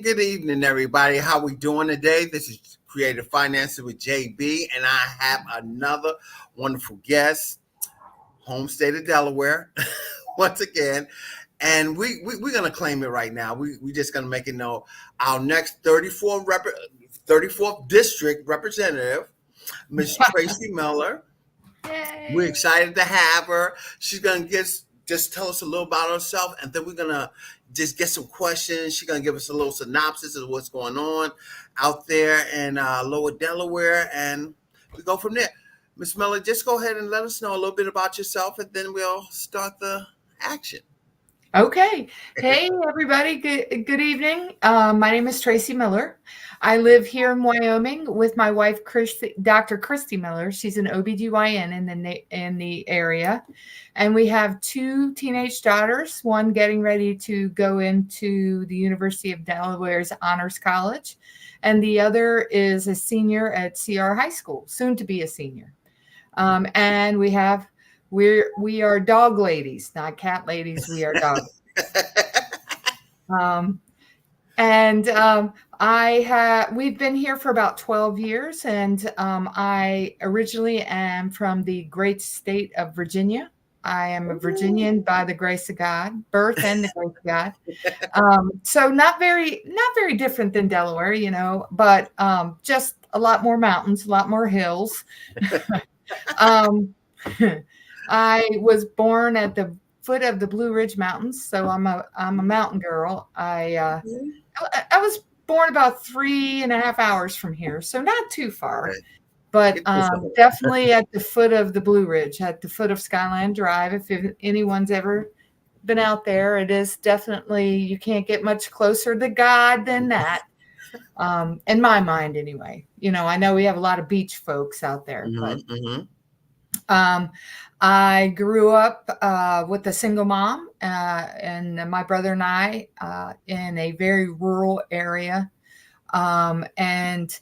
good evening, everybody. How we doing today? This is Creative Finances with JB, and I have another wonderful guest, home state of Delaware, once again. And we're gonna claim it right now. We just gonna make it know our next 34th district representative, Miss Tracey Miller. Yay. We're excited to have her. She's gonna just tell us a little about herself, and then we're gonna just get some questions. She's gonna give us a little synopsis of what's going on out there in Lower Delaware, and we go from there. Miss Miller, just go ahead and let us know a little bit about yourself, and then we'll start the action. Okay. Hey, everybody. Good evening. My name is Tracey Miller. I live here in Wyoming with my wife, Dr. Christy Miller. She's an OBGYN in the area. And we have 2 teenage daughters, one getting ready to go into the University of Delaware's Honors College, and the other is a senior at CR High School, soon to be a senior. And we are dog ladies, not cat ladies. We are dog. We've been here for about 12 years, and I originally am from the great state of Virginia. I am a Virginian by the grace of God, birth and the grace of God. So not very different than Delaware, but just a lot more mountains, a lot more hills. I was born at the foot of the Blue Ridge Mountains, so I'm a mountain girl. I was born about 3.5 hours from here, so not too far, but definitely at the foot of the Blue Ridge, at the foot of Skyline Drive. If anyone's ever been out there, it is definitely, you can't get much closer to God than that. In my mind, anyway. I know we have a lot of beach folks out there, but. I grew up with a single mom and my brother and I in a very rural area. And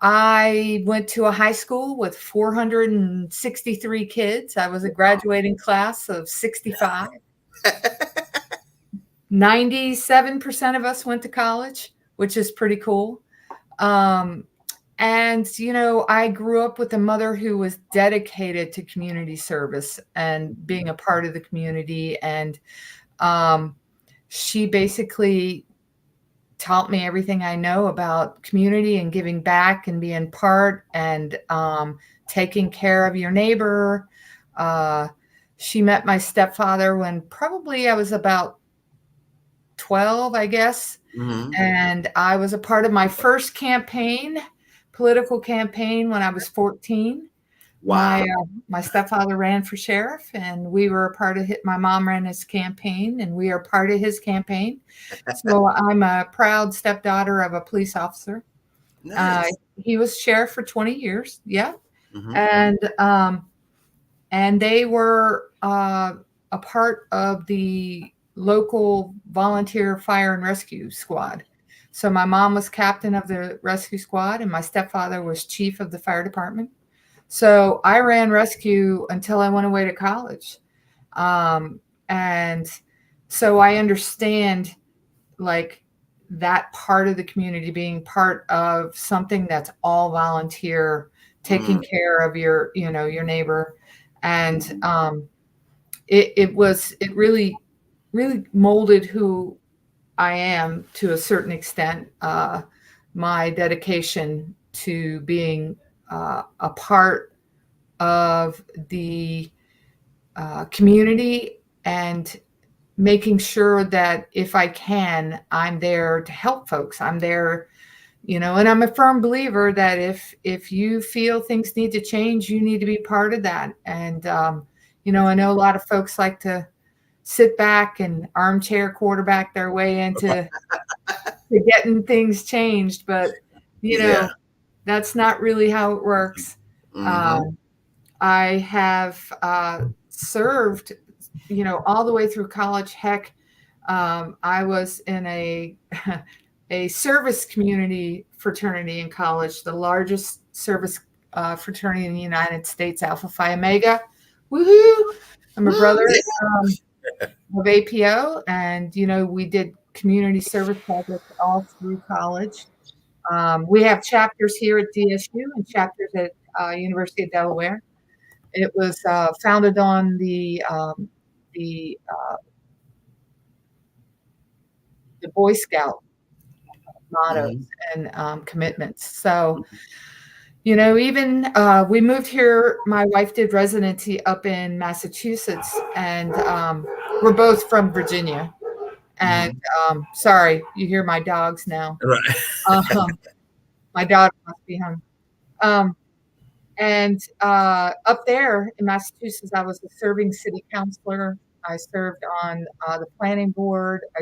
I went to a high school with 463 kids. I was a graduating class of 65. 97% of us went to college, which is pretty cool. And, I grew up with a mother who was dedicated to community service and being a part of the community. And she basically taught me everything I know about community and giving back and being part and taking care of your neighbor. She met my stepfather when probably I was about 12, I guess. Mm-hmm. And I was a part of my first political campaign when I was 14. Wow. My stepfather ran for sheriff, and we were a part of it. My mom ran his campaign, and we are part of his campaign. So I'm a proud stepdaughter of a police officer. Nice. He was sheriff for 20 years. Yeah. Mm-hmm. And they were a part of the local volunteer fire and rescue squad. So my mom was captain of the rescue squad, and my stepfather was chief of the fire department. So I ran rescue until I went away to college. And so I understand like that part of the community being part of something that's all volunteer, taking care of your neighbor. And it really molded who I am to a certain extent. My dedication to being a part of the community and making sure that if I can, I'm there to help folks. I'm there, and I'm a firm believer that if you feel things need to change, you need to be part of that. And, I know a lot of folks like to sit back and armchair quarterback their way into to getting things changed. But, that's not really how it works. Mm-hmm. I have served, all the way through college. Heck, I was in a service community fraternity in college, the largest service fraternity in the United States, Alpha Phi Omega. Woohoo! I'm a brother of APO, and we did community service projects all through college. We have chapters here at DSU and chapters at University of Delaware. It was founded on the Boy Scout mottos Mm-hmm. and commitments. So, even we moved here. My wife did residency up in Massachusetts, and we're both from Virginia. And Mm-hmm. sorry, you hear my dogs now. Right. My daughter must be home. Um, And up there in Massachusetts, I was a serving city councilor. I served on the planning board. I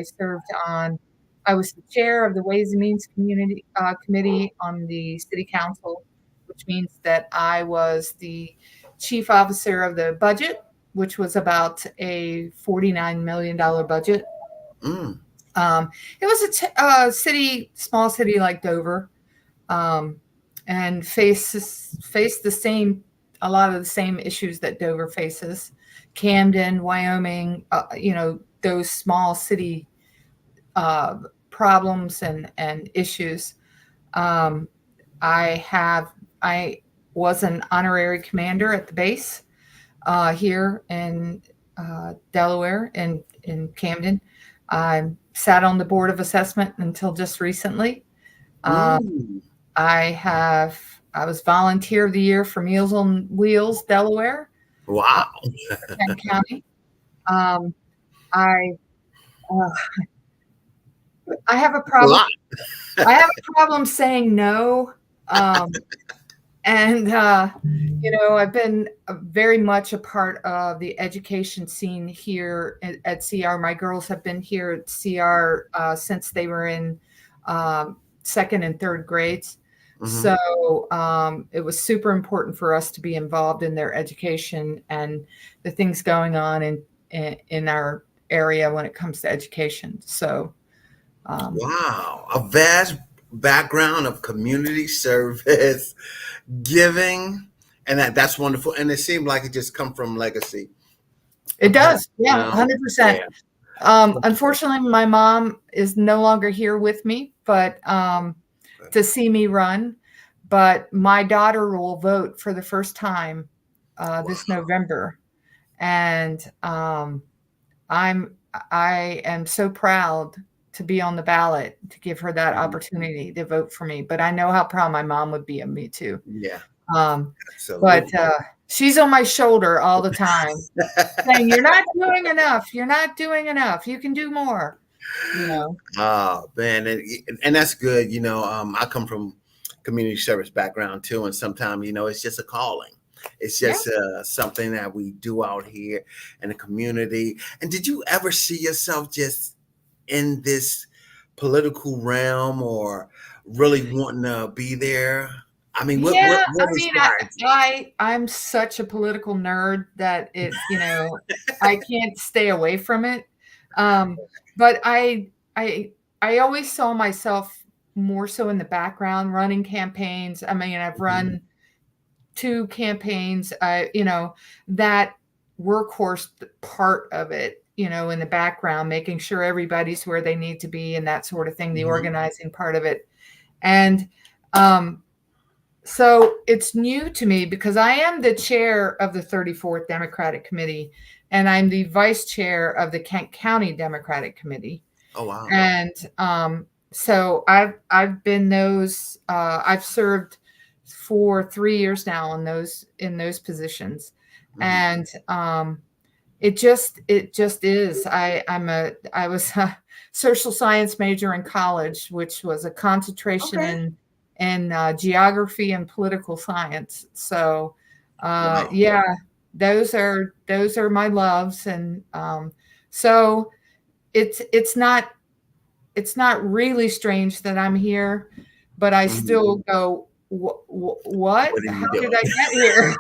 was the chair of the Ways and Means Community Committee on the city council, which means that I was the chief officer of the budget, which was about a $49 million budget. Mm. It was a small city like Dover. And face a lot of the same issues that Dover faces. Camden, Wyoming, those small city problems and issues. I was an honorary commander at the base here in Delaware in Camden. I sat on the board of assessment until just recently. Mm. I was volunteer of the year for Meals on Wheels, Delaware, Wow. Kent County. Um, I uh, I have a A problem. lot. I have a problem saying no, and I've been very much a part of the education scene here at CR. My girls have been here at CR since they were in second and third grades. Mm-hmm. So it was super important for us to be involved in their education and the things going on in our area when it comes to education. So, Wow, a vast background of community service, giving, and that's wonderful. And it seemed like it just come from legacy. it does, yeah, Yeah. 100%. Unfortunately, my mom is no longer here with me, but to see me run. But my daughter will vote for the first time this November, and I am so proud to be on the ballot to give her that opportunity to vote for me. But I know how proud my mom would be of me too. Yeah, But absolutely. she's on my shoulder all the time, saying, "You're not doing enough. You're not doing enough. You can do more." Oh man, and that's good. I come from community service background too, and sometimes it's just a calling. It's Yeah. just something that we do out here in the community. And did you ever see yourself just in this political realm, or really wanting to be there? I mean, what Yeah, what I what mean, inspired you? I'm such a political nerd that I can't stay away from it. But I always saw myself more so in the background running campaigns. I mean, I've Mhm. run 2 campaigns, that workhorse part of it, in the background, making sure everybody's where they need to be and that sort of thing, the Mhm. organizing part of it. And, so it's new to me because I am the chair of the 34th Democratic Committee, and I'm the vice chair of the Kent County Democratic Committee. Oh wow. And so I've been I've served for 3 years now in those positions, Mhm. and it just is. I was a social science major in college, which was a concentration Okay. in geography and political science. So Wow. yeah, those are my loves, and so it's not really strange that I'm here, but I Mhm. still go, what? What are How you did doing? I get here?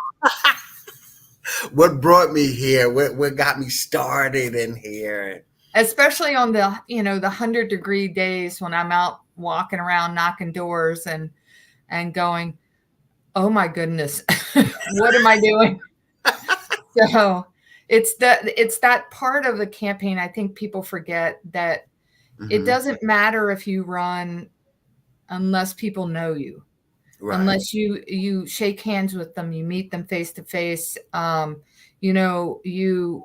What brought me here? What got me started in here? Especially on the 100-degree days when I'm out walking around knocking doors and going, oh my goodness, what am I doing? So it's that part of the campaign. I think people forget that it doesn't matter if you run unless people know you, Right. unless you shake hands with them, you meet them face to face. You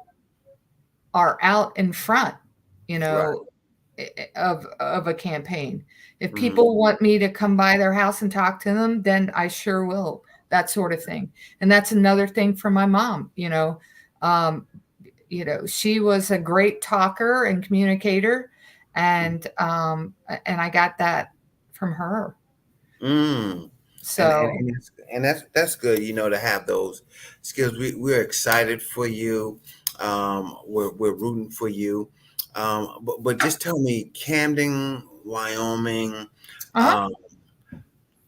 are out in front, you Right. know, of a campaign. If Mm-hmm. people want me to come by their house and talk to them, then I sure will. That sort of thing. And that's another thing for my mom. Um, she was a great talker and communicator, and I got that from her. Mm. And So, that's good, to have those skills. We're excited for you. We're rooting for you. But just tell me, Camden, Wyoming, uh-huh. um,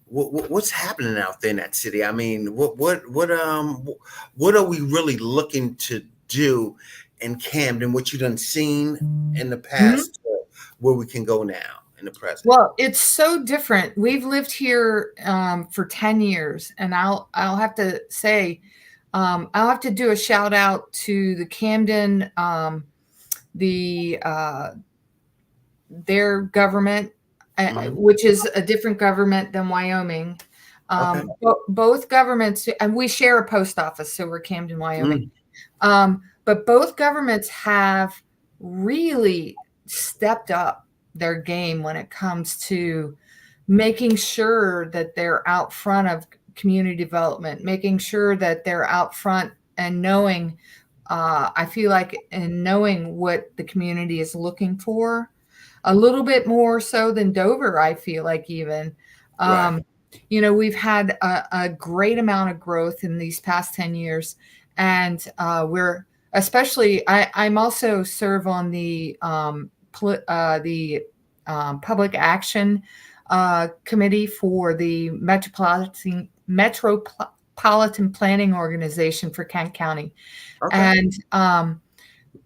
what's happening out there in that city? I mean, what are we really looking to do in Camden? What you done seen in the Mhm. past, where we can go now in the present? Well, it's so different. We've lived here for 10 years, and I'll have to say, I'll have to do a shout out to the Camden, the their government, Hmm. which is a different government than Wyoming. Okay. Both governments, and we share a post office, so we're Camden, Wyoming. Mm. But both governments have really stepped up their game when it comes to making sure that they're out front of community development, making sure that they're out front and knowing, I feel like, and knowing what the community is looking for a little bit more so than Dover, I feel like, even. Right. We've had a great amount of growth in these past 10 years. And we're especially, I'm also serve on the public action committee for the Metropolitan Planning Organization for Kent County. Okay. And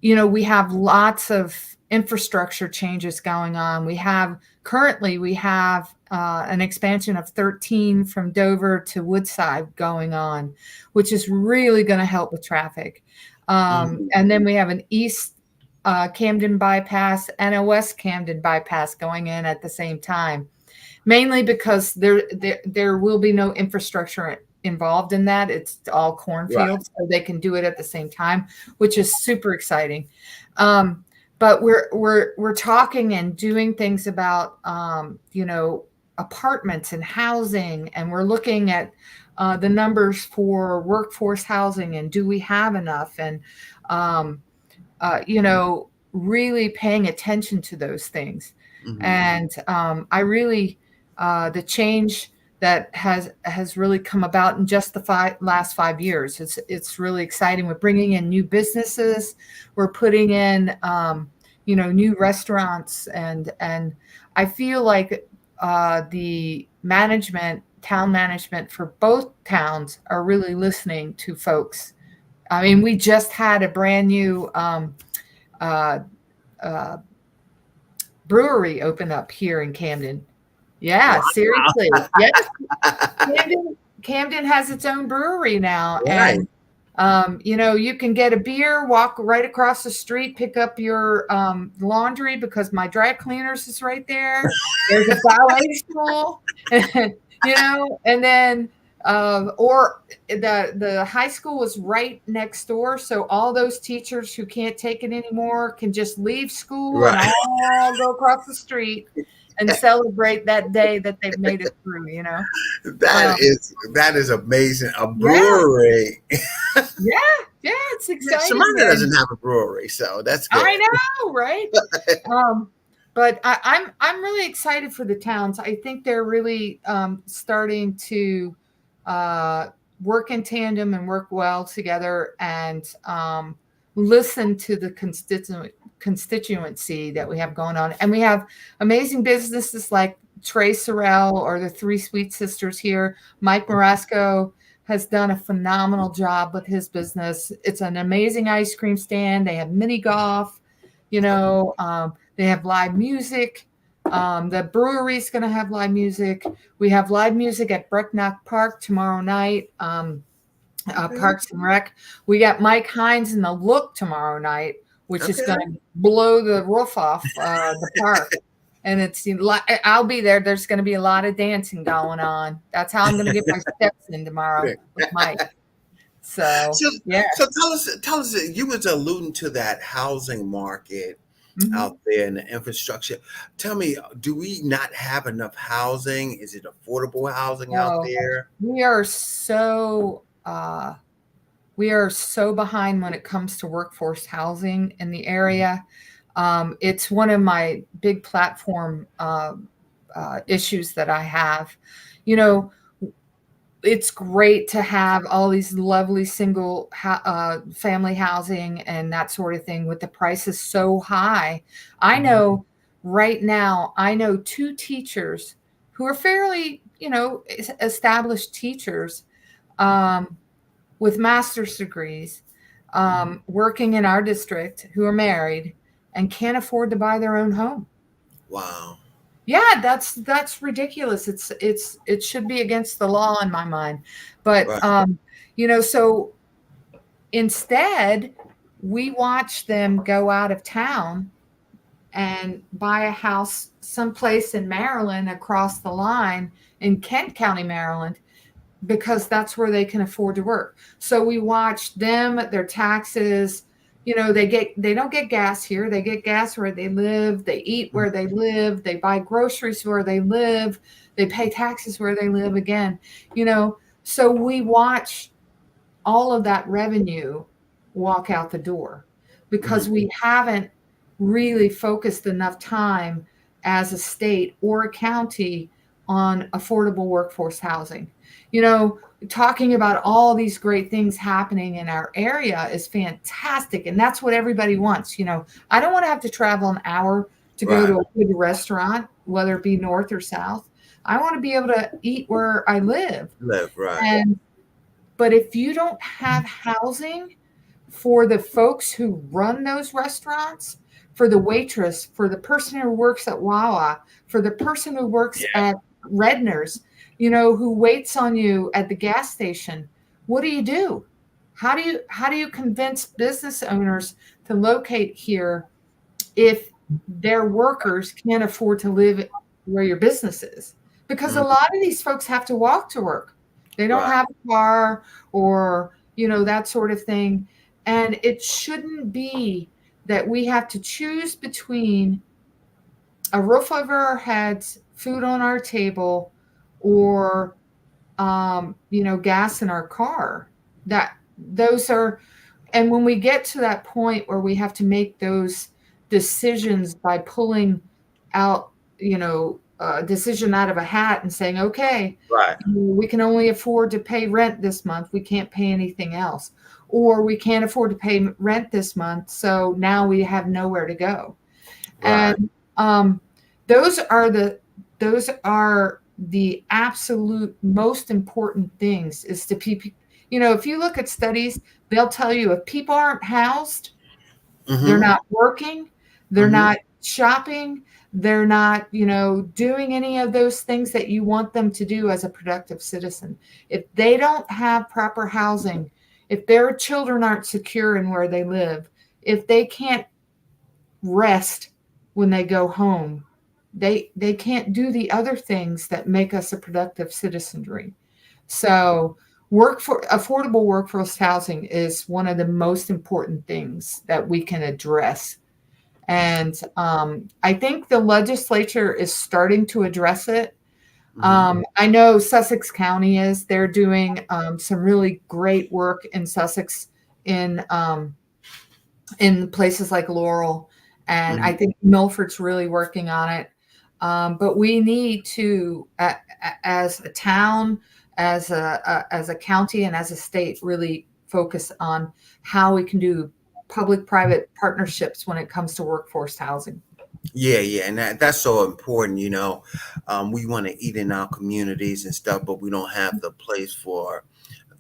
we have lots of infrastructure changes going on. We have an expansion of 13 from Dover to Woodside going on, which is really going to help with traffic. Mhm. And then we have an East Camden bypass and a West Camden bypass going in at the same time, mainly because there will be no infrastructure involved in that. It's all Right. cornfields, so they can do it at the same time, which is super exciting. But we're talking and doing things about apartments and housing, and we're looking at the numbers for workforce housing and do we have enough, and um, really paying attention to those things. Mhm. And I really, the change that has really come about in just the last 5 years. It's really exciting. We're bringing in new businesses. We're putting in, new restaurants, and I feel like the town management for both towns are really listening to folks. I mean, we just had a brand new uh, uh, brewery open up here in Camden. Yeah, Wow. seriously. Yes, Camden has its own brewery now, Right. and you can get a beer, walk right across the street, pick up your laundry because my dry cleaners is right there. There's a ballet school, and then or the high school was right next door, so all those teachers who can't take it anymore can just leave school and Right. all go across the street and celebrate that day that they've made it through. That Um, is amazing. A yeah, brewery. yeah, yeah, it's Yeah, exciting, Smyrna and doesn't have a brewery, so that's good. I know, right? Um, but I'm really excited for the towns. I think they're really starting to uh, work in tandem and work well together, and listen to the constituency that we have going on. And we have amazing businesses like Trey Sorrell or the Three Sweet Sisters here. Mike Marasco has done a phenomenal job with his business. It's an amazing ice cream stand. They have mini golf, they have live music. The brewery's going to have live music. We have live music at Brecknock Park tomorrow night. Okay. Parks and Rec. We got Mike Hines and the Look tomorrow night. which is going Okay. to blow the roof off the park. And I'll be there. There's going to be a lot of dancing going on. That's how I'm going to get my steps in tomorrow with Mike. So, So, yeah. so tell us. You was alluding to that housing market Mhm. out there and the infrastructure. Tell me, do we not have enough housing? Is it affordable housing out Oh, there? we are so we are so behind when it comes to workforce housing in the area. It's one of my big platform issues that I have. You know, it's great to have all these lovely single family housing and that sort of thing with the prices so high. I Mhm. know right now, I know two teachers who are fairly, established teachers um, with master's degrees Mhm. working in our district who are married and can't afford to buy their own home. Wow. Yeah, that's ridiculous. It should be against the law in my mind. But Right. so instead we watch them go out of town and buy a house someplace in Maryland across the line in Kent County, Maryland, because that's where they can afford to work. So we watch them, their taxes, they don't get gas here. They get gas where they live, they eat where they live, they buy groceries where they live, they pay taxes where they live again. So we watch all of that revenue walk out the door because Mhm. we haven't really focused enough time as a state or a county on affordable workforce housing. You know, Talking about all these great things happening in our area is fantastic. And that's what everybody wants. I don't want to have to travel an hour to go Right. to a good restaurant, whether it be north or south. I want to be able to eat where I live. Live. Right. And but if you don't have housing for the folks who run those restaurants, for the waitress, for the person who works at Wawa, for the person who works Yeah. at Redner's, who waits on you at the gas station, what do you do? How do you convince business owners to locate here if their workers can't afford to live where your business is? Because a Mhm. lot of these folks have to walk to work. They don't Right. have a car or, that sort of thing. And it shouldn't be that we have to choose between a roof over our heads, food on our table, or gas in our car. That those are And when we get to that point where we have to make those decisions by pulling out, a decision out of a hat and saying, okay, Right. we can only afford to pay rent this month. We can't pay anything else. Or we can't afford to pay rent this month. So now we have nowhere to go. Right. And those are the absolute most important things is to people. If you look at studies, they'll tell you if people aren't housed, they're Mhm. not working, they're Mhm. not shopping, they're not, doing any of those things that you want them to do as a productive citizen. If they don't have proper housing, if their children aren't secure in where they live, if they can't rest when they go home, they can't do the other things that make us a productive citizenry. So affordable workforce housing is one of the most important things that we can address. And I think the legislature is starting to address it. Mhm. I know Sussex County is. They're doing some really great work in Sussex in places like Laurel. And I Mhm. think Milford's really working on it. But we need to, as a town, as a county, and as a state, really focus on how we can do public-private partnerships when it comes to workforce housing. Yeah, yeah, and that's so important. We want to eat in our communities and stuff, but we don't have the place for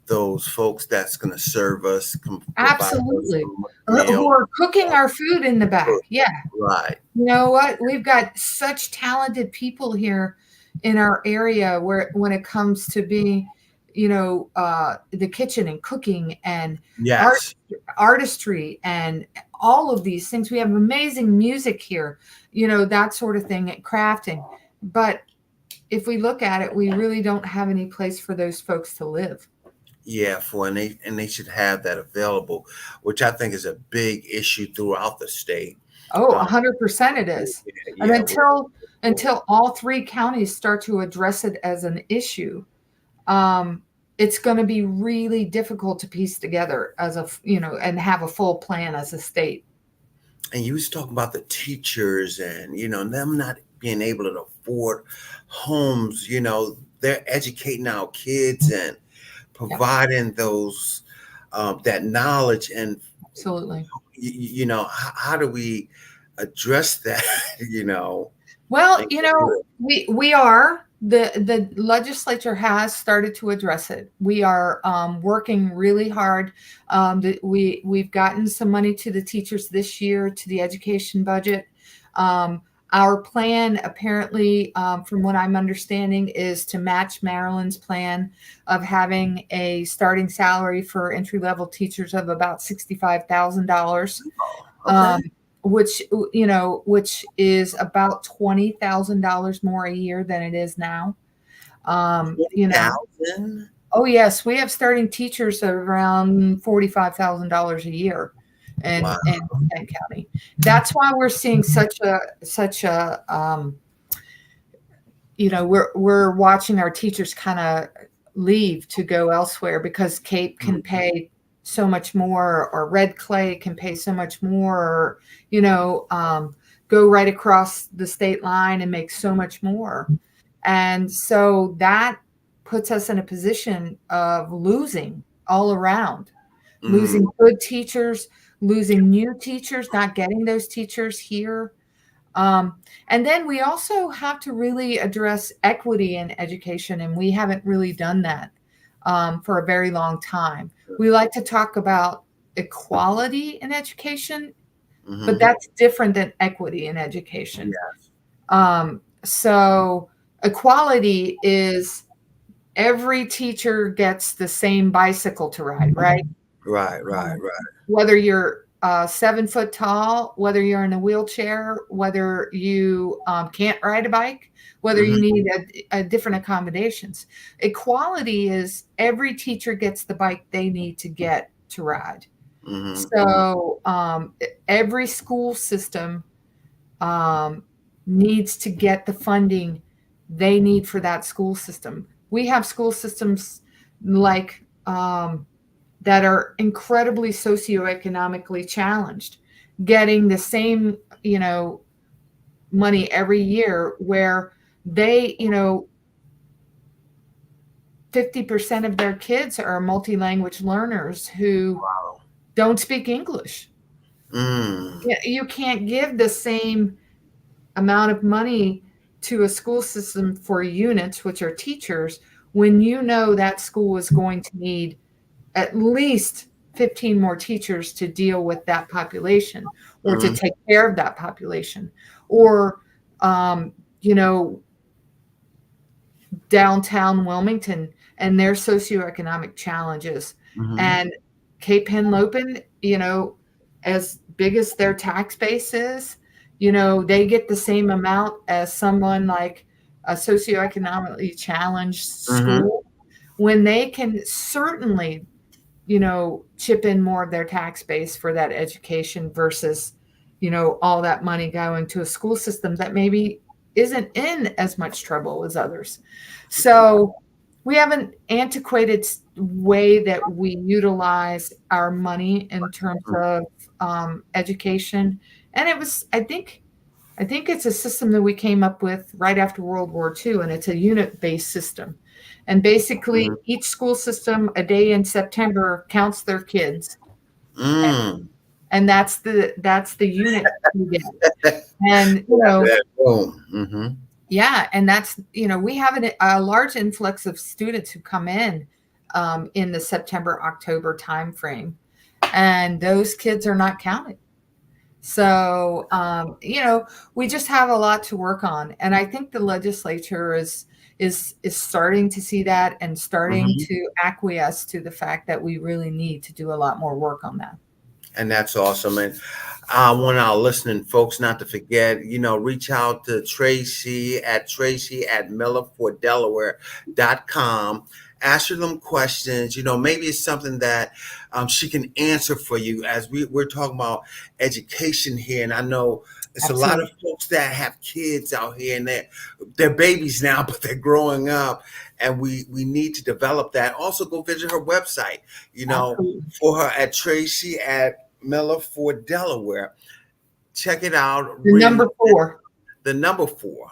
those folks that's going to serve us, provide us Absolutely. Who meal. are cooking our food in the back. Yeah. Right. You know what? We've got such talented people here in our area where when it comes to being, the kitchen and cooking and art, Yes. artistry and all of these things. We have amazing music here, that sort of thing, at crafting. But if we look at it, we really don't have any place for those folks to live. Yeah, and they should have that available, which I think is a big issue throughout the state. Oh, Um, 100% it is. And yeah, until all three counties start to address it as an issue, it's going to be really difficult to piece together and have a full plan as a state. and you was talking about the teachers and them not being able to afford homes. They're educating our kids and providing those that knowledge. And Absolutely. how do we address that? Well, we are the legislature has started to address it. We are working really hard. We've gotten some money to the teachers this year, to the education budget. Our plan, apparently, from what I'm understanding, is to match Maryland's plan of having a starting salary for entry-level teachers of about $65,000. Okay. Which is about $20,000 more a year than it is now. $20,000? Oh yes, we have starting teachers of around $45,000 a year in Kent County. That's why we're seeing such a we're watching our teachers kind of leave to go elsewhere, because Cape can pay so much more, or Red Clay can pay so much more, or go right across the state line and make so much more. And so that puts us in a position of losing all around, losing good teachers, losing new teachers, not getting those teachers here. And then we also have to really address equity in education, and we haven't really done that for a very long time. We like to talk about equality in education, but that's different than equity in education. Yes. So equality is every teacher gets the same bicycle to ride, right? Right. Whether you're 7 foot tall, whether you're in a wheelchair, whether you can't ride a bike, whether you need a different accommodations. Equality is every teacher gets the bike they need to get to ride. So every school system needs to get the funding they need for that school system. We have school systems like that are incredibly socioeconomically challenged, getting the same, money every year, where they, 50% of their kids are multi-language learners who don't speak English. You can't give the same amount of money to a school system for units, which are teachers, when that school is going to need at least 15 more teachers to deal with that population, or to take care of that population, or downtown Wilmington and their socioeconomic challenges. And Cape Henlopen, as big as their tax base is, they get the same amount as someone like a socioeconomically challenged school, when they can certainly, chip in more of their tax base for that education versus, all that money going to a school system that maybe isn't in as much trouble as others. So we have an antiquated way that we utilize our money in terms of education. And I think it's a system that we came up with right after World War II, and it's a unit-based system. And basically, each school system, a day in September, counts their kids, and that's the unit you get. And yeah, and that's we have a large influx of students who come in the September-October timeframe, and those kids are not counted. So we just have a lot to work on, and I think the legislature is starting to see that, and starting to acquiesce to the fact that we really need to do a lot more work on that. And that's awesome. And I want our listening folks not to forget, reach out to Tracy at millerfordelaware.com. Ask her them questions. Maybe it's something that she can answer for you, as we're talking about education here. And I know it's a lot of Absolutely. folks that have kids out here, and they're babies now, but they're growing up. And we need to develop that. Also, go visit her website, Absolutely. for her at Tracy at Miller for Delaware. Check it out. The number 4. The number four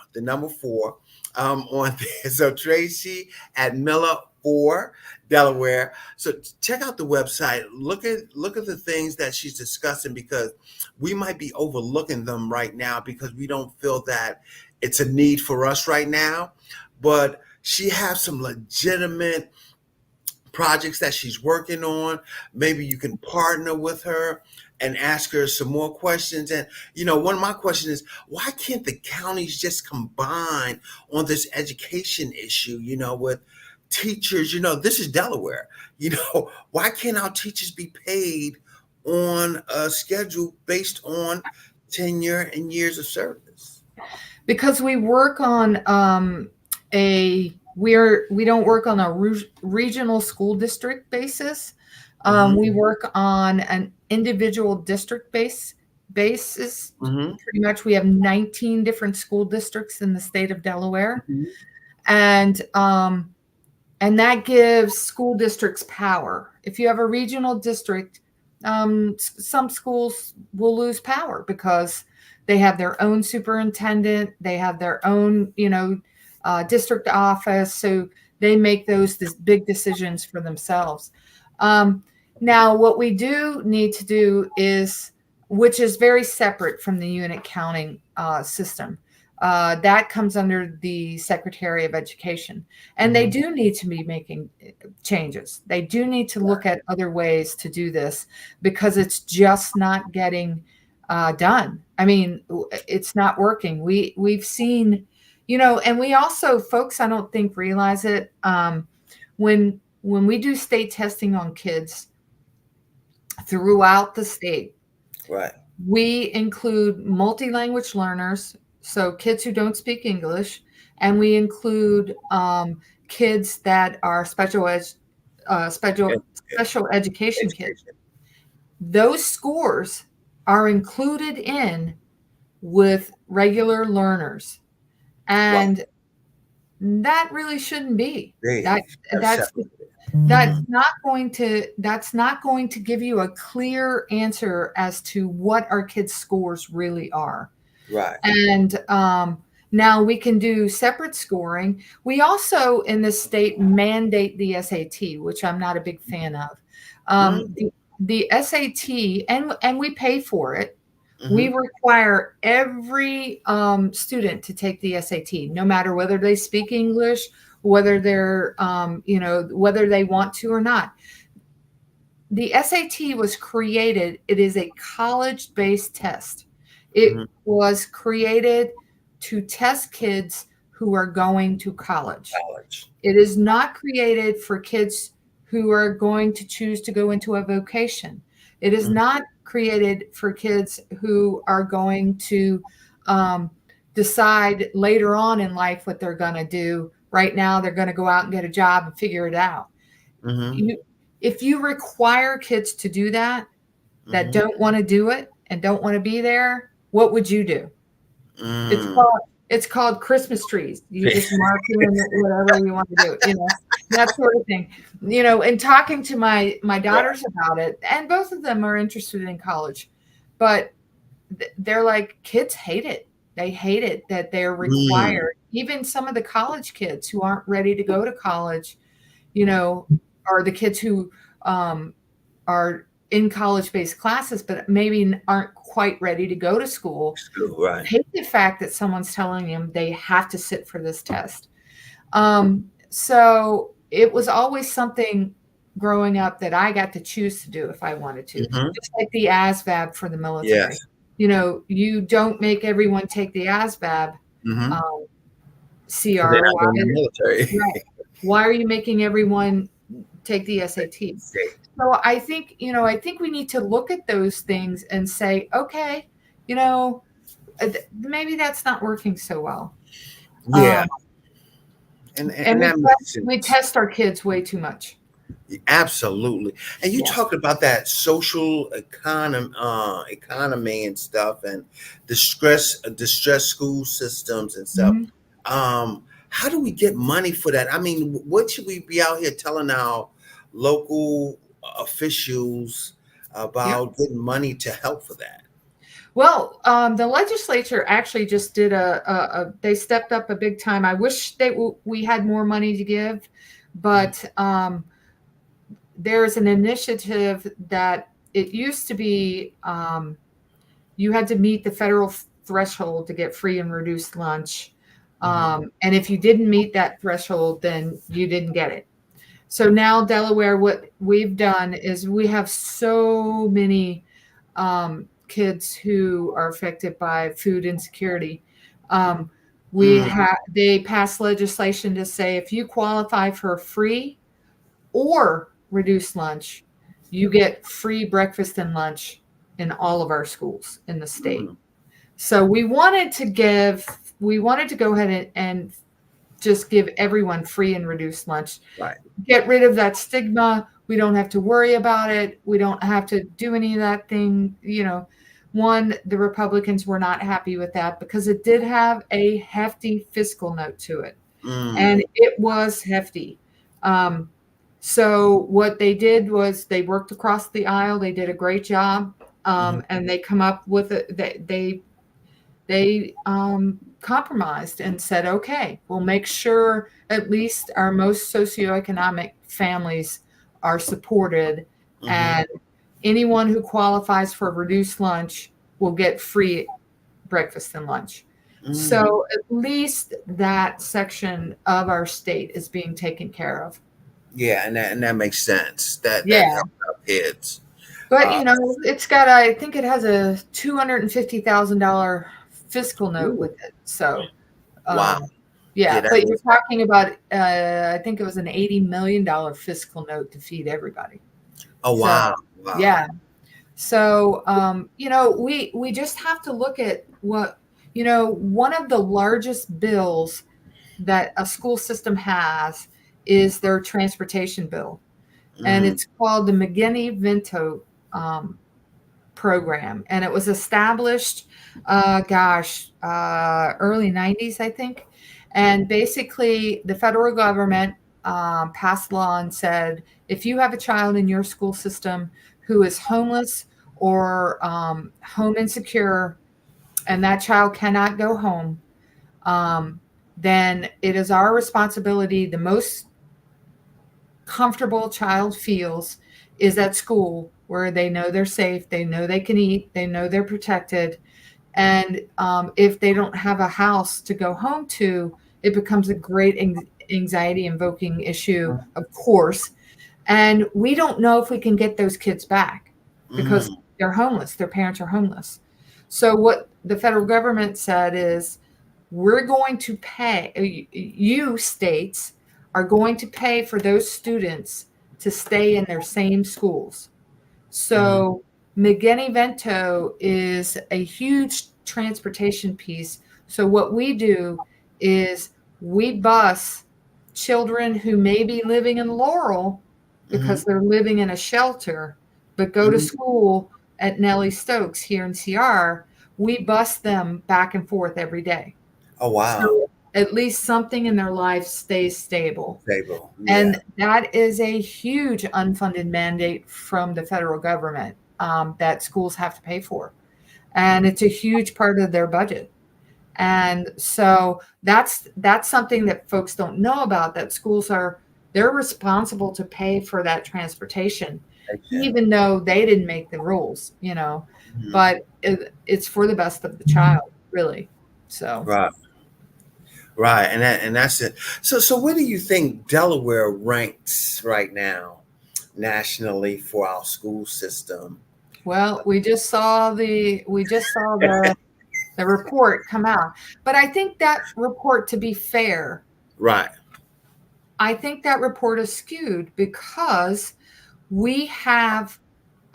on there. So Tracy at Miller for Delaware. So check out the website. Look at the things that she's discussing, because we might be overlooking them right now because we don't feel that it's a need for us right now. But she has some legitimate projects that she's working on. Maybe you can partner with her and ask her some more questions. And, one of my questions is, why can't the counties just combine on this education issue, with teachers? This is Delaware. Why can't our teachers be paid on a schedule based on tenure and years of service? Because we work on we don't work on a regional school district basis. We work on an individual district basis. Pretty much, we have 19 different school districts in the state of Delaware, and that gives school districts power. If you have a regional district, some schools will lose power because they have their own superintendent, they have their own, district office, so they make those big decisions for themselves. Now, what we do need to do is, which is very separate from the unit counting system, that comes under the Secretary of Education, and they do need to be making changes. They do need to look at other ways to do this, because it's just not getting done. I mean, it's not working. We've seen, and we also, folks, I don't think realize it. When we do state testing on kids throughout the state, right, we include multi-language learners, so kids who don't speak English, and we include kids that are special education kids. Those scores are included in with regular learners, and that really shouldn't be. That's not going to give you a clear answer as to what our kids' scores really are. Right. And now we can do separate scoring. We also, in this state, mandate the SAT, which I'm not a big fan of. The SAT, and we pay for it. We require every student to take the SAT, no matter whether they speak English, whether they're, whether they want to or not. The SAT was created, it is a college-based test. It was created to test kids who are going to college. It is not created for kids who are going to choose to go into a vocation. It is not created for kids who are going to decide later on in life what they're going to do. Right now, they're going to go out and get a job and figure it out. If you require kids to do that, that don't want to do it and don't want to be there, what would you do? It's called Christmas trees. You just mark in whatever you want to do, that sort of thing. And talking to my daughters about it, and both of them are interested in college, but they're like, kids hate it. They hate it that they're required. Even some of the college kids who aren't ready to go to college, are the kids who are in college-based classes, but maybe aren't quite ready to go to school. Right. Hate the fact that someone's telling them they have to sit for this test. So it was always something growing up that I got to choose to do if I wanted to. Just like the ASVAB for the military. Yes. You don't make everyone take the ASVAB CR. Military. Right. Why are you making everyone take the SATs? So I think, I think we need to look at those things and say, okay, you know, maybe that's not working so well. Yeah, Um, and and that makes we sense. test our kids way too much. Absolutely. And you Yeah. talked about that social economy and stuff, and distress school systems and stuff. Mhm. How do we get money for that? I mean, what should we be out here telling our local officials Yep. about getting money to help for that? Well, the legislature actually just did they stepped up a big time. I wish we had more money to give, but there's an initiative that it used to be you had to meet the federal threshold to get free and reduced lunch. Hmm. And if you didn't meet that threshold, then you didn't get it. So now, Delaware, what we've done is we have so many kids who are affected by food insecurity. Um, Mm, they passed legislation to say if you qualify for free or reduced lunch, you get free breakfast and lunch in all of our schools in the state. mm, So we wanted to go ahead and just give everyone free and reduced lunch. right. Get rid of that stigma. We don't have to worry about it. We don't have to do any of that thing. One, the Republicans were not happy with that because it did have a hefty fiscal note to it, Mm, and it was hefty. Um, so what they did was they worked across the aisle. They did a great job, mhm, and they come up with they compromised and said, okay, we'll make sure at least our most socioeconomic families are supported, mhm, and anyone who qualifies for reduced lunch will get free breakfast and lunch. mm. So at least that section of our state is being taken care of. Yeah, and that makes sense. That Yeah. helps our kids. But Uh, I think it has a $250,000 fiscal note ooh, with it. So wow. Yeah, yeah, that but you're is. talking about I think it was an $80 million fiscal note to feed everybody. Oh So wow, wow. yeah. So we just have to look at one of the largest bills that a school system has is their transportation bill. And Mm, it's called the McGinney-Vento um, program, and it was established, early '90s, I think. And basically, the federal government passed law and said, if you have a child in your school system who is homeless or home insecure, and that child cannot go home, um, then it is our responsibility. The most comfortable child feels is at school where they know they're safe, they know they can eat, they know they're protected. And if they don't have a house to go home to, it becomes a great anxiety invoking issue, of course. And we don't know if we can get those kids back because mm, they're homeless, their parents are homeless. So, what the federal government said is, we're going to pay, you states are going to pay for those students to stay in their same schools. mm, So McGinney-Vento is a huge transportation piece. So what we do is we bus children who may be living in Laurel mhm, because they're living in a shelter, but go to mhm. school at Nellie Stokes here in CR. We bus them back and forth every day. Oh wow. So at least something in their life stays stable. Table. Yeah. And that is a huge unfunded mandate from the federal government that schools have to pay for. And it's a huge part of their budget. And so that's something that folks don't know about, that they're responsible to pay for that transportation, Okay. even though they didn't make the rules. Mhm. But it's for the best of the child, really. So Right. Right. And that's it. So where do you think Delaware ranks right now nationally for our school system? well, we just saw the report come out. But I think that report, to be fair, Right. I think that report is skewed because we have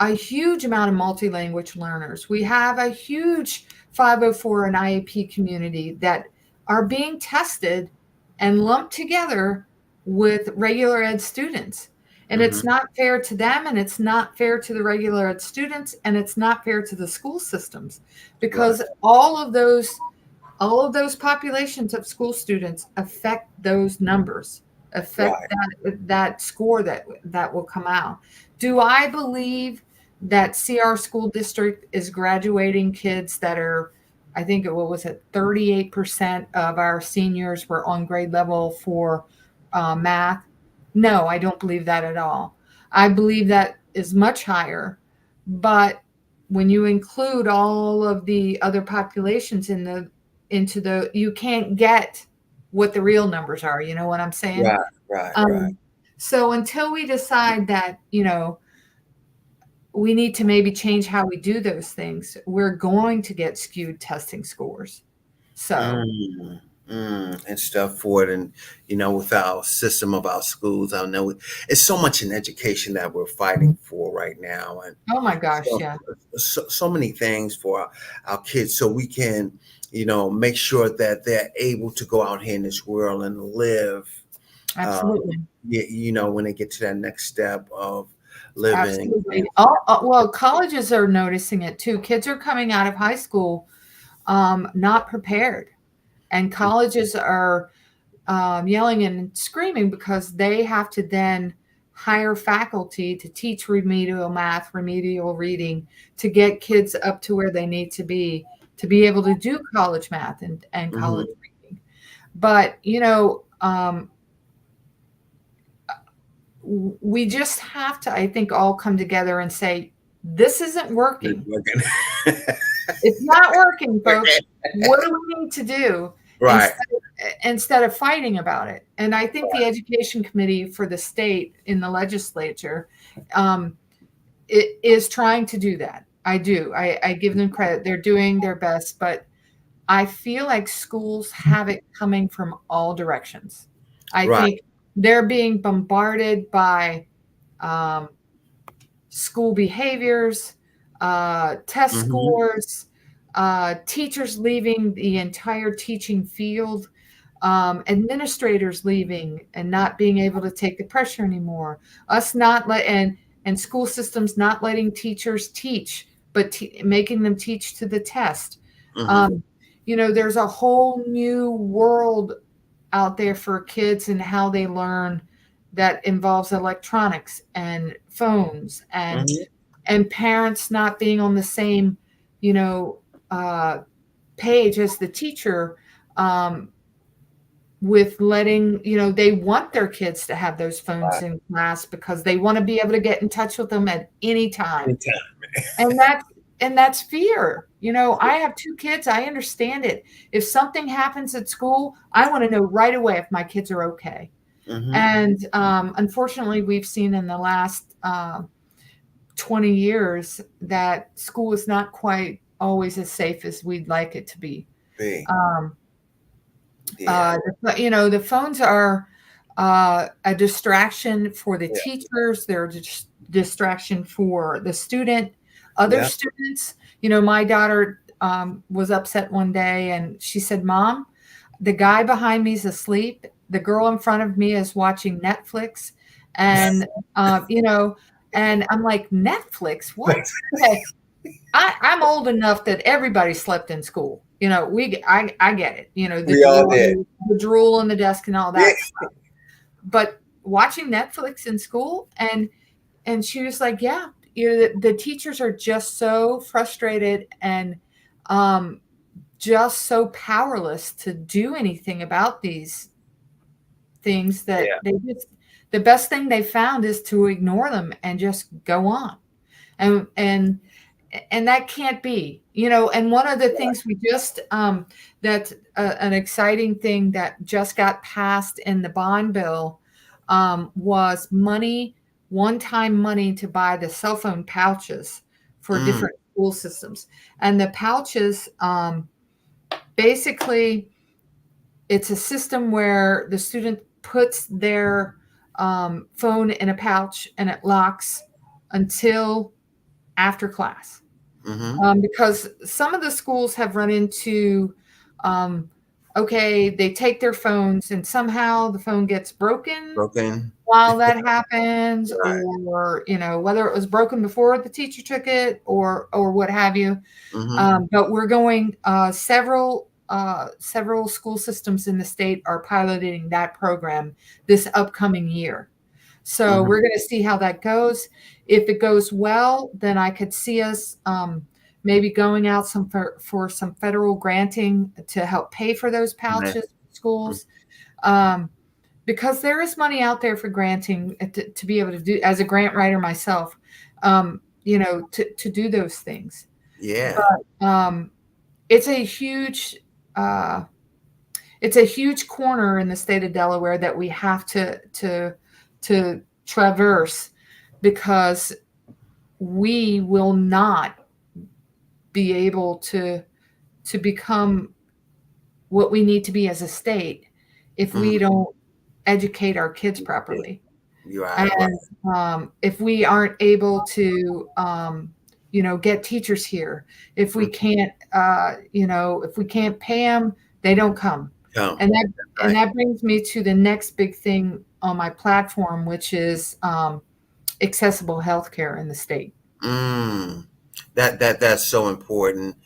a huge amount of multi-language learners. We have a huge 504 and IAP community that are being tested and lumped together with regular ed students. And it's Mm-hmm. not fair to them, and it's not fair to the regular ed students, and it's not fair to the school systems, Right. because all of those populations of school students affect those numbers, affect Right. that score that will come out. Do I believe that CR school district is graduating kids that are, I think what was it, 38% of our seniors were on grade level for math? No, I don't believe that at all. I believe that is much higher, but when you include all of the other populations into the, you can't get what the real numbers are. You know what I'm saying? Right. Right. Right. Um, so until we decide that, we need to maybe change how we do those things, we're going to get skewed testing scores. So, Mm, and stuff for it. And, with our system of our schools, I know it's so much in education that we're fighting for right now. And oh my gosh, so, yeah, so many things for our kids so we can, make sure that they're able to go out here in this world and live, absolutely. when they get to that next step of living. Absolutely. Well, colleges are noticing it too. Kids are coming out of high school not prepared, and colleges are yelling and screaming because they have to then hire faculty to teach remedial math, remedial reading, to get kids up to where they need to be able to do college math and college Mhm. reading. But, we just have to, I think, all come together and say, this isn't working. It's not working, folks. What do we need to do Right. instead of fighting about it? And I think the education committee for the state in the legislature it is trying to do that. I do. I give them credit. They're doing their best, but I feel like schools have it coming from all directions. I Right. think they're being bombarded by um, school behaviors, test Hmm. scores, teachers leaving the entire teaching field, administrators leaving and not being able to take the pressure anymore. Us not let and school systems not letting teachers teach, but making them teach to the test. Hmm. Um, there's a whole new world out there for kids and how they learn that involves electronics and phones Hmm. and parents not being on the same, you know, uh, page as the teacher, um, with letting, they want their kids to have those phones Right. in class because they want to be able to get in touch with them at any time. Anytime. And that's fear. I have two kids. I understand it. If something happens at school, I want to know right away if my kids are okay. Hmm. And unfortunately, we've seen in the last 20 years that school is not quite always as safe as we'd like it to be. Be. Um, Yeah. the phones are a distraction for the Yeah. teachers. They're a distraction for the student, other Yeah. students. My daughter was upset one day and she said, "Mom, the guy behind me is asleep. The girl in front of me is watching Netflix." And, and I'm like, Netflix? What? Okay. I'm old enough that everybody slept in school. I get it. The We all did. drool on the desk and all Yeah. that stuff. But watching Netflix in school, and she was like, "Yeah, the teachers are just so frustrated and just so powerless to do anything about these things that Yeah. the best thing they found is to ignore them and just go on." And that can't be. And one of the Right. things we just that's an exciting thing that just got passed in the bond bill, was one-time money to buy the cell phone pouches for Mm. different school systems. And the pouches, basically, it's a system where the student puts their phone in a pouch and it locks until after class. Because some of the schools have run into, okay, they take their phones and somehow the phone gets broken while that happens, Right. or whether it was broken before the teacher took it or what have you. But we're going, several school systems in the state are piloting that program this upcoming year. So we're going to see how that goes. If it goes well, then I could see us maybe going out for some federal granting to help pay for those pouches for schools. Because there is money out there for granting to be able to do, as a grant writer myself, to do those things. Yeah. But it's a huge corner in the state of Delaware that we have to traverse, because we will not be able to become what we need to be as a state if we don't educate our kids properly. Right. And if we aren't able to get teachers here, if we can't if we can't pay them, they don't come. And that brings me to the next big thing on my platform, which is accessible healthcare in the state. That's so important.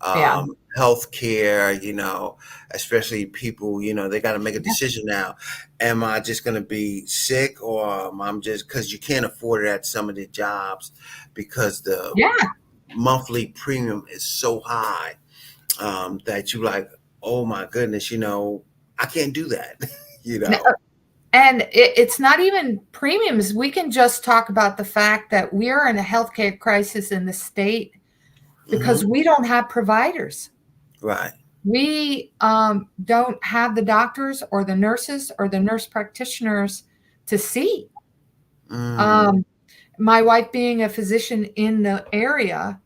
Yeah. Healthcare, especially people, they got to make a decision now. Am I just going to be sick, or am I just, because you can't afford it at some of the jobs because the monthly premium is so high that you like, oh my goodness, I can't do that. And it's not even premiums. We can just talk about the fact that we're in a healthcare crisis in the state because we don't have providers. Right. We don't have the doctors or the nurses or the nurse practitioners to see. My wife being a physician in the area,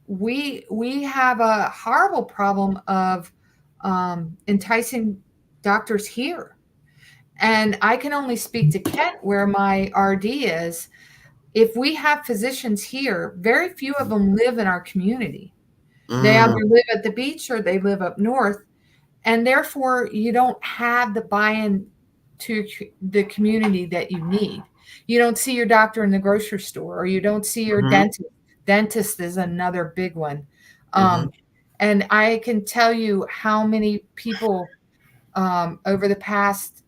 we have a horrible problem of enticing doctors here. And I can only speak to Kent, where my RD is. If we have physicians here, very few of them live in our community. They either live at the beach or they live up north. And therefore, you don't have the buy-in to the community that you need. You don't see your doctor in the grocery store, or you don't see your dentist. Dentist is another big one. And I can tell you how many people over the past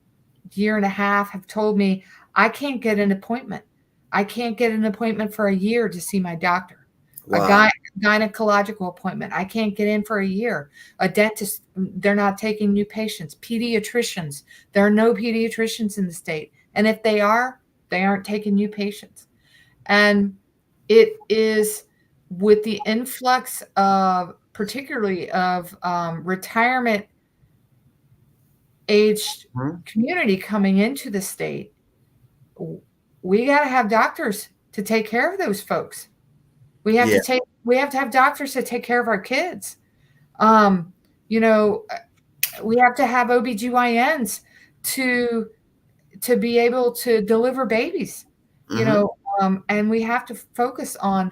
year and a half have told me, I can't get an appointment. I can't get an appointment for a year to see my doctor. Wow. A gynecological appointment, I can't get in for a year. A dentist, they're not taking new patients. Pediatricians, there are no pediatricians in the state. And if they are, they aren't taking new patients. And it is with the influx of, particularly of retirement aged community coming into the state, we got to have doctors to take care of those folks. We have to have doctors to take care of our kids. We have to have OBGYNs to be able to deliver babies, and we have to focus on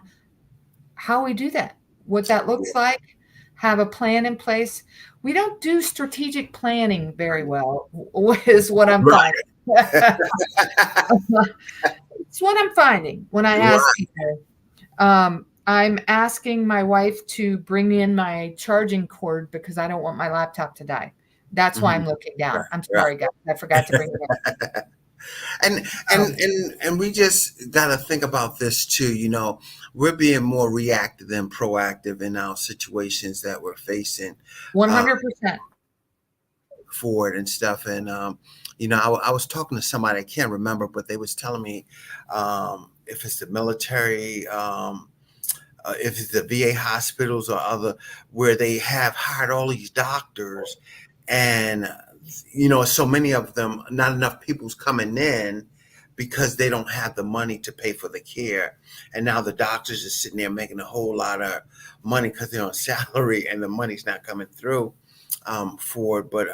how we do that, what that looks like, have a plan in place. We don't do strategic planning very well, is what I'm finding. It's what I'm finding when I ask people. I'm asking my wife to bring in my charging cord because I don't want my laptop to die. That's why I'm looking down. I'm sorry, guys. I forgot to bring it in. And we just got to think about this too. We're being more reactive than proactive in our situations that we're facing. 100%. For it and stuff. And, I was talking to somebody, I can't remember, but they was telling me if it's the military, if it's the VA hospitals or other, where they have hired all these doctors, and so many of them, not enough people's coming in because they don't have the money to pay for the care. And now the doctors are sitting there making a whole lot of money because they're on salary and the money's not coming through. for it, but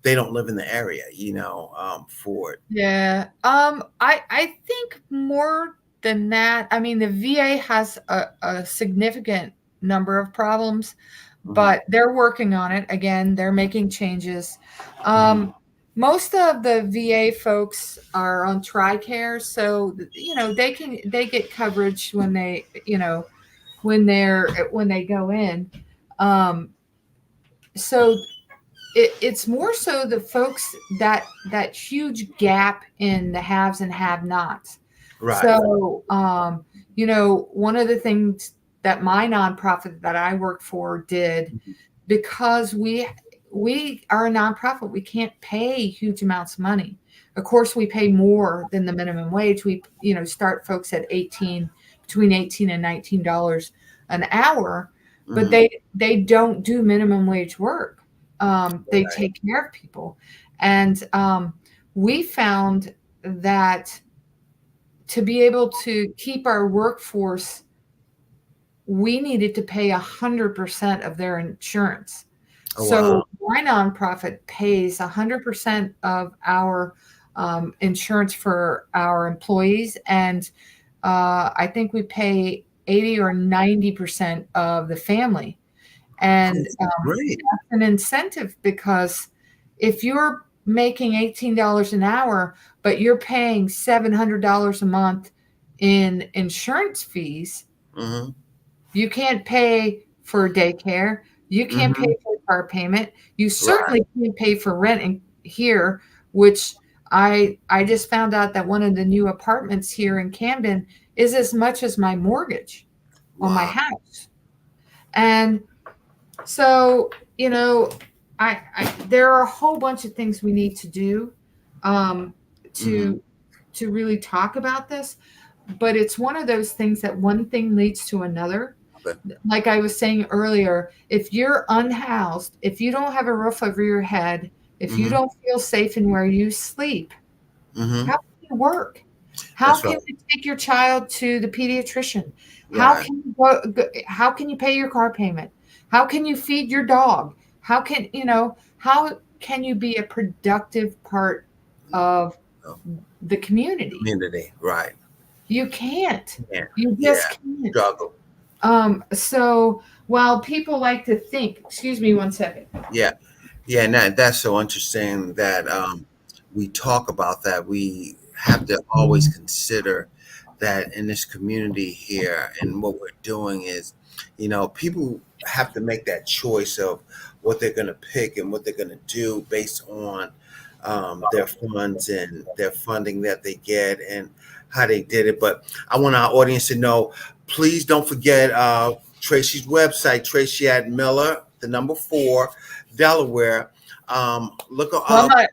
they don't live in the area, for it. Yeah. I think more than that. I mean, the VA has a significant number of problems, Mhm, but they're working on it. Again, they're making changes. mhm. Most of the VA folks are on TRICARE, so they get coverage when when they go in. Um, so it's more so the folks that huge gap in the haves and have nots. Right. So one of the things that my nonprofit that I work for did, Mhm. because we are a nonprofit, we can't pay huge amounts of money. Of course, we pay more than the minimum wage. We start folks at between 18 and $19 an hour, but Mhm. they don't do minimum wage work. They Right. take care of people, and we found that to be able to keep our workforce, we needed to pay 100% of their insurance. Oh, wow. So my nonprofit pays 100% of our insurance for our employees, and I think we pay 80 or 90% of the family. And That's great. that's an incentive, because if you're making $18 an hour, but you're paying $700 a month in insurance fees, Mhm. you can't pay for daycare. You can't pay Mhm. for a car payment. You Right. certainly can't pay for rent here, which I just found out that one of the new apartments here in Camden is as much as my mortgage on my Wow. house. And so, there are a whole bunch of things we need to do um, Mhm. to to really talk about this. But it's one of those things that one thing leads to another. Okay. Like I was saying earlier, if you're unhoused, if you don't have a roof over your head, if you Mhm. don't feel safe in where you sleep, Mhm. how can you work? How That's right. can you take your child to the pediatrician? Right. How can you pay your car payment? How can you feed your dog? How can you be a productive part of Oh, the community? community. Right. You can't. Yeah. You just Yeah. can't. Struggle. So while people like to think, excuse me one second. Yeah. Yeah, and that's so interesting that we talk about that. We have to always consider that in this community here, and what we're doing is, people have to make that choice of what they're going to pick and what they're going to do based on their funds and their funding that they get and how they did it. But I want our audience to know, please don't forget Tracy's website, Tracy at Miller, the number 4, Delaware. Look her Well, up,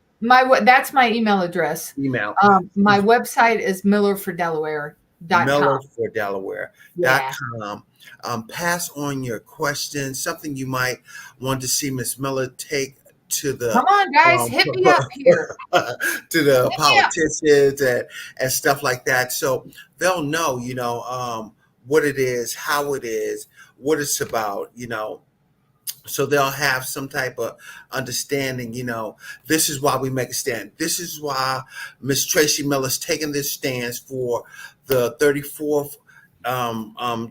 that's my email address. email My website is millerfordelaware.com. Yeah. millerfordelaware.com. Pass on your questions, something you might want to see Miss Miller take to the Come on, guys, um, hit me up here. to the Hit me up. politicians and stuff like that, so they'll know, what it is, how it is, what it's about, so they'll have some type of understanding. This is why we make a stand. This is why Miss Tracy Miller's taking this stance for the 34th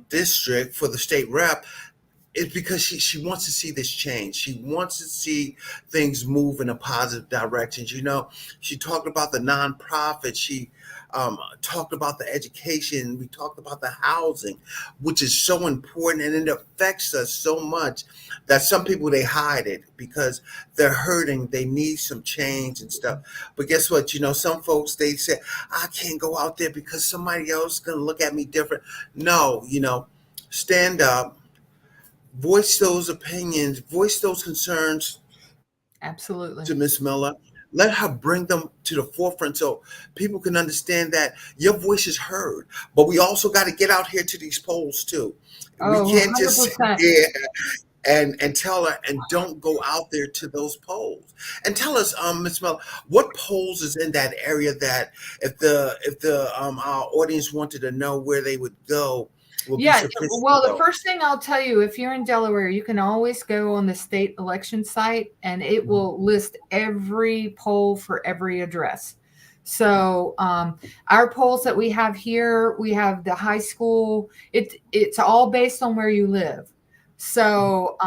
district for the state rep. It's because she wants to see this change. She wants to see things move in a positive direction. She talked about the nonprofit. She talked about the education. We talked about the housing, which is so important, and it affects us so much that some people, they hide it because they're hurting. They need some change and stuff. But guess what? Some folks, they say, I can't go out there because somebody else is going to look at me different. No, stand up, voice those opinions, voice those concerns Absolutely. to Miss Miller. Let her bring them to the forefront so people can understand that your voice is heard. But we also got to get out here to these polls too. We Oh, can't just sit 100%. there and tell her, and don't go out there to those polls. And tell us, Miss Miller, what polls is in that area that if the our audience wanted to know where they would go, will be Yeah. sufficient to Well, the vote. first thing I'll tell you, if you're in Delaware, you can always go on the state election site and it will list every poll for every address. So our polls that we have here, we have the high school. It's all based on where you live. So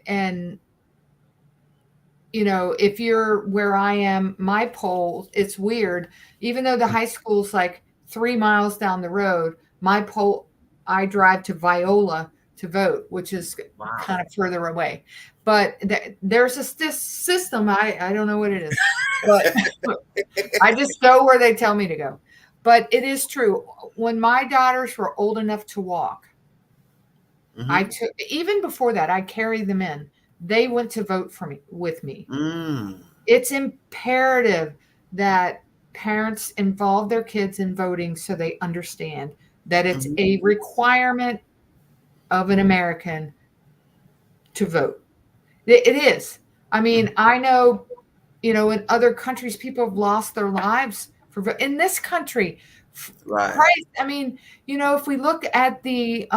and if you're where I am, my poll, it's weird. Even though the high school's like 3 miles down the road, my poll, I drive to Viola to vote, which is kind Wow. of further away. But there's this system. I don't know what it is, but I just go where they tell me to go. But it is true. When my daughters were old enough to walk, I took, even before that, I carried them in. They went to vote for me with me. It's imperative that parents involve their kids in voting so they understand that it's a requirement of an American to vote. It is. I mean, I know, in other countries, people have lost their lives for vote. In this country, Right. Christ, I mean, if we look at the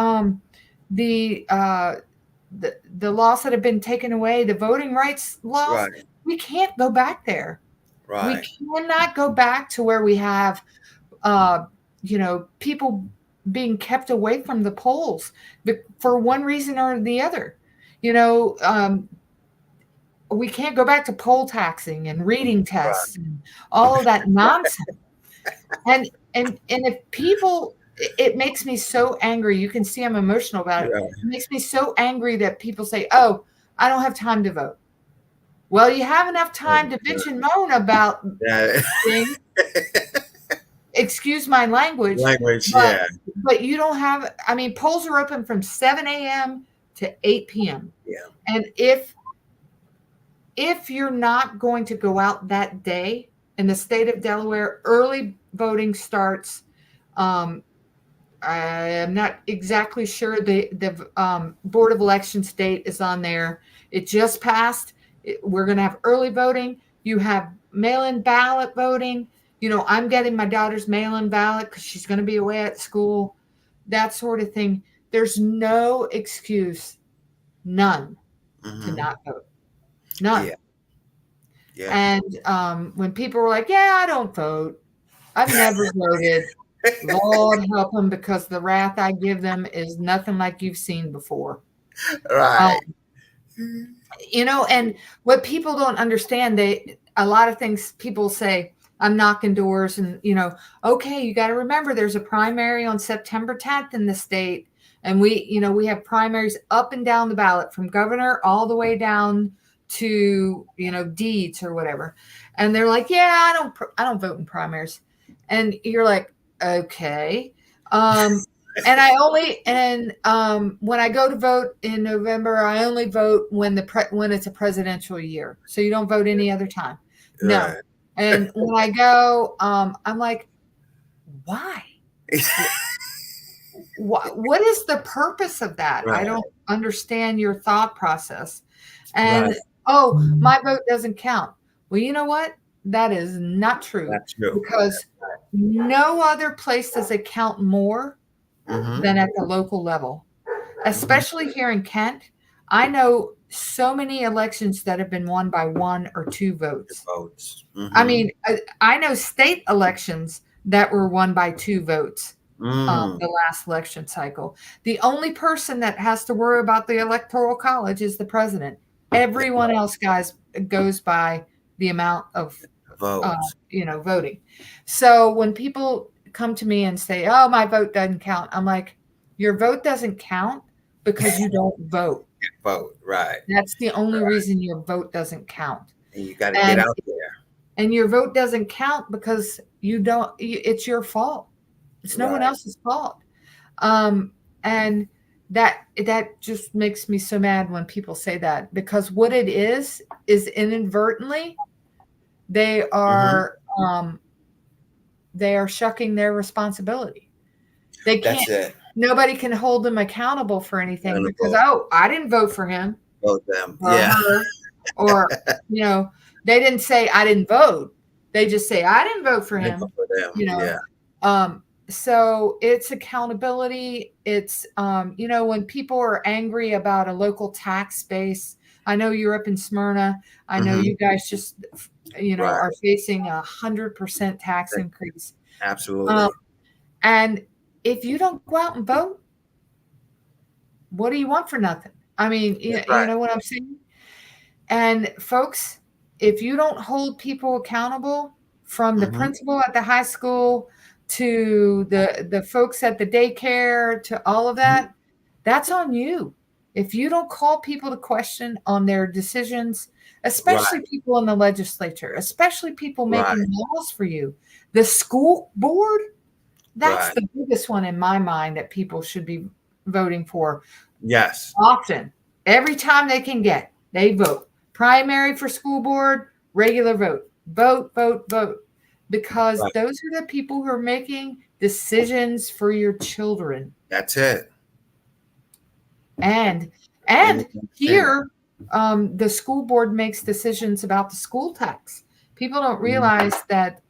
laws that have been taken away, the voting rights laws, Right. we can't go back there. We Right. cannot go back to where we have, people being kept away from the polls for one reason or the other. We can't go back to poll taxing and reading tests and all of that nonsense. And if people, it makes me so angry. You can see I'm emotional about it. Right. It makes me so angry that people say, "Oh, I don't have time to vote." Well, you have enough time to bitch and moan about things. Excuse my language. But you don't have. I mean, polls are open from 7 a.m. to 8 p.m. Yeah. And if you're not going to go out that day, in the state of Delaware, early voting starts. I am not exactly sure the Board of Elections date is on there. It just passed. We're going to have early voting. You have mail-in ballot voting. I'm getting my daughter's mail-in ballot because she's going to be away at school, that sort of thing. There's no excuse, none, to not vote. None. Yeah. Yeah. And when people were like, "Yeah, I don't vote. I've never voted." Lord help them, because the wrath I give them is nothing like you've seen before. Right. And what people don't understand, a lot of things people say, I'm knocking doors and, okay, you got to remember there's a primary on September 10th in the state. And we have primaries up and down the ballot from governor all the way down to, deeds or whatever. And they're like, "Yeah, I don't vote in primaries." And you're like, okay. And when I go to vote in November, I only vote when it's a presidential year. So you don't vote any other time. No. Right. And when I go, I'm like, why? What is the purpose of that? Right. I don't understand your thought process. And my vote doesn't count. Well, you know what? That is not true. That's true. Because no other place does it count more than at the local level, especially here in Kent. I know so many elections that have been won by 1 or 2 votes. I mean, I know state elections that were won by 2 votes. The last election cycle. The only person that has to worry about the Electoral College is the president. Everyone else, guys, goes by the amount of voting. So when people come to me and say, "Oh, my vote doesn't count," I'm like, your vote doesn't count because you don't vote. Right. That's the only reason your vote doesn't count. And you got to get out there. And your vote doesn't count because it's your fault. It's no one else's fault. And that just makes me so mad when people say that, because what it is inadvertently they are shucking their responsibility. They can't. That's it. Nobody can hold them accountable for anything because I didn't vote for him. Vote them. Or her, or they didn't say I didn't vote. They just say I didn't vote for him. so it's accountability. It's, when people are angry about a local tax base, I know you're up in Smyrna. I know Mm-hmm. you guys just, Right. are facing 100% tax increase. Um, Absolutely. and if you don't go out and vote, what do you want for nothing? I mean, That's you right. know what I'm saying? And folks, if you don't hold people accountable, from the Mm-hmm. principal at the high school to the folks at the daycare to all of Mm-hmm. that, that's on you. If you don't call people to question on their decisions, Right. especially people in the legislature, especially people Right. making laws for you, the school board, that's Right. the biggest one in my mind that people should be voting for Yes. often. Every time they can get, they vote. Primary for school board, regular vote. Vote, vote, vote. Because Right. those are the people who are making decisions for your children. That's it. And They need and to understand that. here, the school board makes decisions about the school tax. People don't Mhm. realize that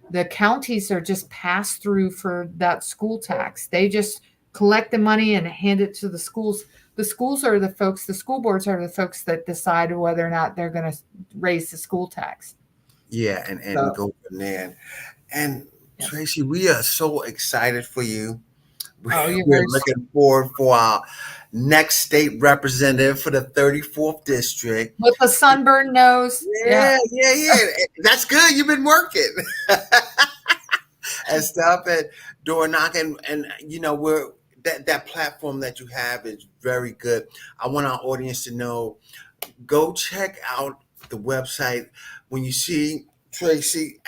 the counties are just pass through for that school tax. They just collect the money and hand it to the schools. The schools are the folks, the school boards are the folks that decide whether or not they're going to raise the school tax. Yeah, and So, go from there. And yes. Tracy, we are so excited for you. Oh, you're We're very looking forward for our next state representative for the 34th district. with the sunburned nose. Yeah, Yeah, yeah, yeah. That's good. You've been working and stuff at door knocking, and we're that platform that you have is very good. I want our audience to know, go check out the website. When you see Tracy,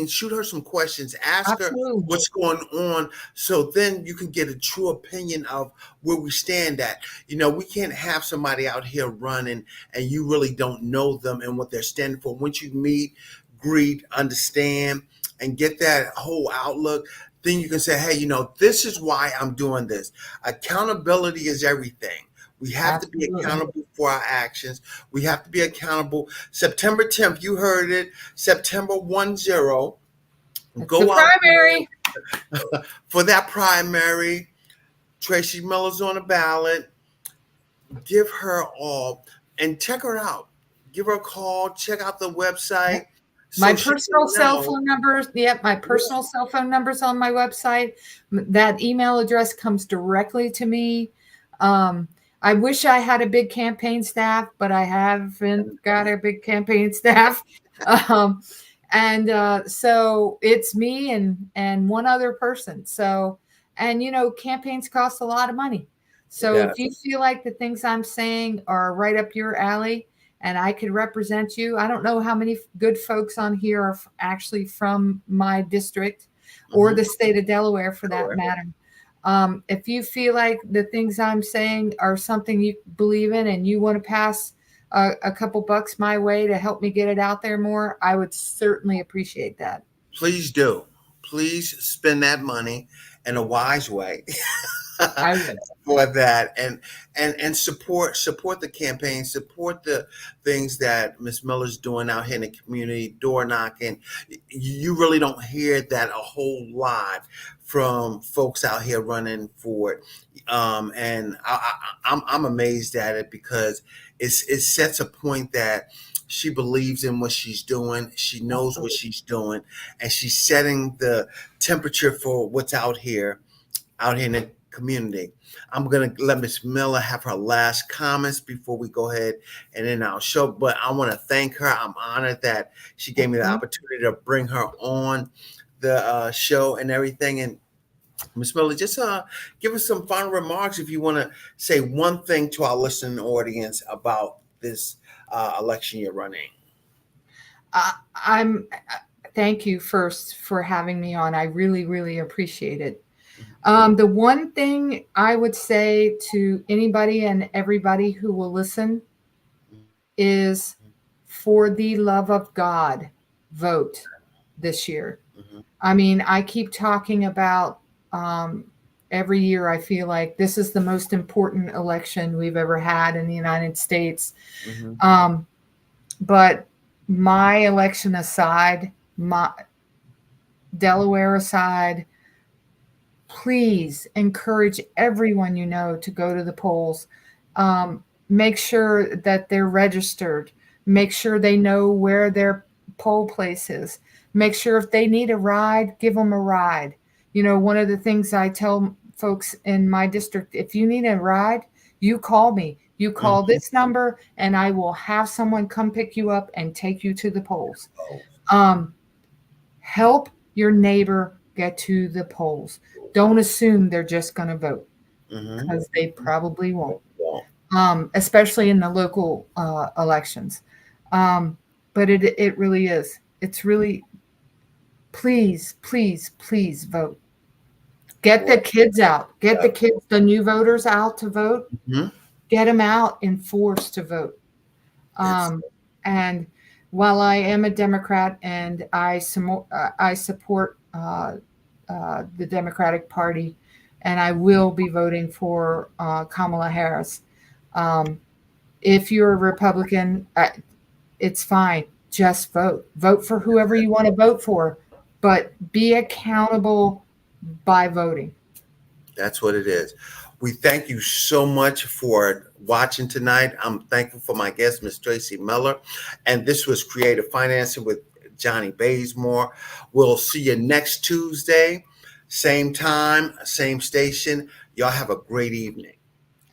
shoot her some questions, ask her absolutely. what's going on, so then you can get a true opinion of where we stand at. We can't have somebody out here running and you really don't know them and what they're standing for. Once you meet, greet, understand, and get that whole outlook, then you can say, hey, this is why I'm doing this. Accountability is everything. We have to be Absolutely. accountable for our actions. We have to be accountable. September 10th, you heard it. September 10. It's the Go out primary. there for that primary. Tracey Miller's on the ballot. Give her all and check her out. Give her a call. Check out the website My so she personal can cell know. phone numbers. Yep, my Yeah. personal cell phone numbers on my website. That email address comes directly to me. Um, I wish I had a big campaign staff, but I haven't got a big campaign staff. Um, and so it's me and one other person. So, and campaigns cost a lot of money. It So if does. you feel like the things I'm saying are right up your alley, and I could represent you. I don't know how many good folks on here are actually from my district or Mm-hmm. the state of Delaware for that Correct. matter. If you feel like the things I'm saying are something you believe in and you want to pass a couple bucks my way to help me get it out there more, I would certainly appreciate that. Please do. Please spend that money in a wise way. I would. For that, and support the campaign, support the things that Miss Miller's doing out here in the community, door knocking. You really don't hear that a whole lot from folks out here running for it, and I'm amazed at it because it sets a point that she believes in what she's doing, she knows what Absolutely. she's doing, and she's setting the temperature for what's out here in the community. I'm going to let Miss Miller have her last comments before we go ahead and end our show. But I want to thank her. I'm honored that she gave me the Okay. opportunity to bring her on the show and everything. And Miss Miller, just give us some final remarks if you want to say one thing to our listening audience about this election you're running. I'm thank you first for having me on. I really, really appreciate it. The one thing I would say to anybody and everybody who will listen is, for the love of God, vote this year. Mm-hmm. I mean, I keep talking about um, every year, I feel like this is the most important election we've ever had in the United States. Mm-hmm. But my election aside, Delaware aside, please encourage everyone you know to go to the polls. Make sure that they're registered. Make sure they know where their poll place is. Make sure if they need a ride, give them a ride. You know, one of the things I tell folks in my district, if you need a ride, you call me. You call this number, and I will have someone come pick you up and take you to the polls. Help your neighbor get to the polls. Don't assume they're just going to vote, because they probably won't, especially in the local elections. But it really is. It's really, please, please, please vote. Get the kids out. Get the kids, the new voters out to vote. Get them out in force to vote. And while I am a Democrat and I support the Democratic Party, and I will be voting for Kamala Harris. If you're a Republican, it's fine. Just vote. Vote for whoever you want to vote for, but be accountable by voting. That's what it is. We thank you so much for watching tonight. I'm thankful for my guest, Ms. Tracey Miller. And this was Creative Financing with Johnnie Bazemore. We'll see you next Tuesday, same time, same station. Y'all have a great evening.